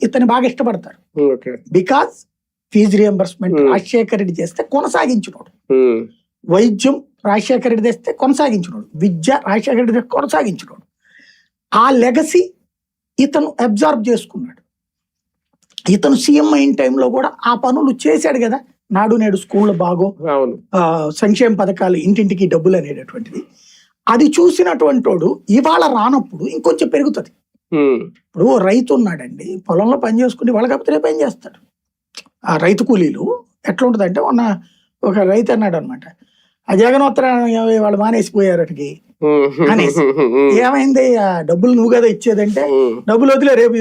ఇతన్ని బాగా ఇష్టపడతారు. Because fees reimbursement Rajasekhara Reddy చేస్తే కొనసాగించినోడు, వైద్యం రాజశేఖర రెడ్డి తెస్తే కొనసాగించినోడు, విద్య రాజశేఖర రెడ్డి తెస్తే కొనసాగించినోడు. ఆ లెగసీ ఇతను అబ్జార్బ్ చేసుకున్నాడు. ఇతను సీఎం అయిన టైంలో కూడా ఆ పనులు చేశాడు కదా. నాడు నేడు స్కూళ్ళు బాగో, సంక్షేమ పథకాలు, ఇంటింటికి డబ్బులు అనేటటువంటిది. అది చూసినటువంటి వాడు ఇవాళ రానప్పుడు ఇంకొంచెం పెరుగుతుంది. ఇప్పుడు రైతు ఉన్నాడండి, పొలంలో పని చేసుకుని వాళ్ళ కాకపోతే రేపు ఏం చేస్తాడు. ఆ రైతు కూలీలు ఎట్లా ఉంటుంది అంటే, ఒక రైతు అన్నాడు అనమాట, ఆ జగనోత్తరం వాళ్ళు మానేసిపోయారటికి అనేసి. ఏమైంది, ఆ డబ్బులు నువ్వు కదా ఇచ్చేదంటే, డబ్బులు వదిలే రేపు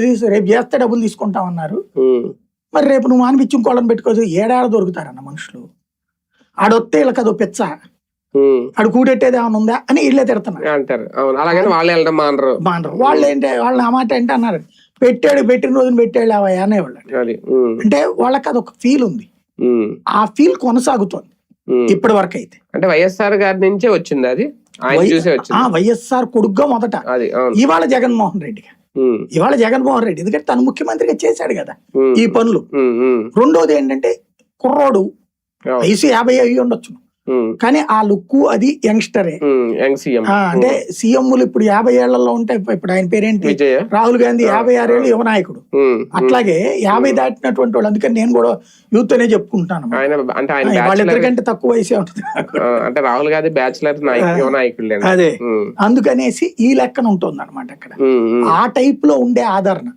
చేస్తే డబ్బులు తీసుకుంటామన్నారు. మరి రేపు నువ్వు మానిపించి ఇంకోళ్ళని పెట్టుకోవచ్చు. ఏడాడ దొరుకుతారన్న మనుషులు. ఆడొత్తే వీళ్ళకి అదో పెచ్చ, ఆడు కూడెట్టేది ఏమైనా ఉందా అని వీళ్ళే తిడుతున్నారు. మానరు వాళ్ళు. ఏంటి వాళ్ళు ఆ మాట ఏంటి అన్నారు, పెట్టిన రోజున పెట్టాడు అవయ్యా అనేవాళ్ళు. అంటే వాళ్ళకి అదొక ఫీల్ ఉంది, ఆ ఫీల్ కొనసాగుతోంది ఇప్పటి వరకు అయితే. అంటే వైఎస్ఆర్ గారి నుంచే వచ్చింది అది, వైఎస్ఆర్ కొడుగ్గా మొదట, ఇవాళ జగన్మోహన్ రెడ్డి. ఎందుకంటే తను ముఖ్యమంత్రిగా చేశాడు కదా ఈ పనులు. రెండోది ఏంటంటే, కుర్రోడు వయసు 50 అయ్యి ఉండొచ్చు, కానీ ఆ లుక్ అది యంగ్స్టరే. అంటే సీఎంలు ఇప్పుడు 50 ఏళ్లలో ఉంటే, ఇప్పుడు ఆయన పేరేంటి, రాహుల్ గాంధీ 56 ఏళ్ళు యువ నాయకుడు. అట్లాగే 50 దాటినటువంటి వాళ్ళు. అందుకని నేను కూడా యూత్ అనే చెప్పుకుంటాను. వాళ్ళిద్దరికంటే తక్కువ వయసే ఉంటుంది. అంటే రాహుల్ గాంధీ బ్యాచిలర్ నాయకుడు. అదే అందుకనేసి ఈ లెక్కన ఉంటుంది అనమాట అక్కడ. ఆ టైప్ లో ఉండే ఆదరణ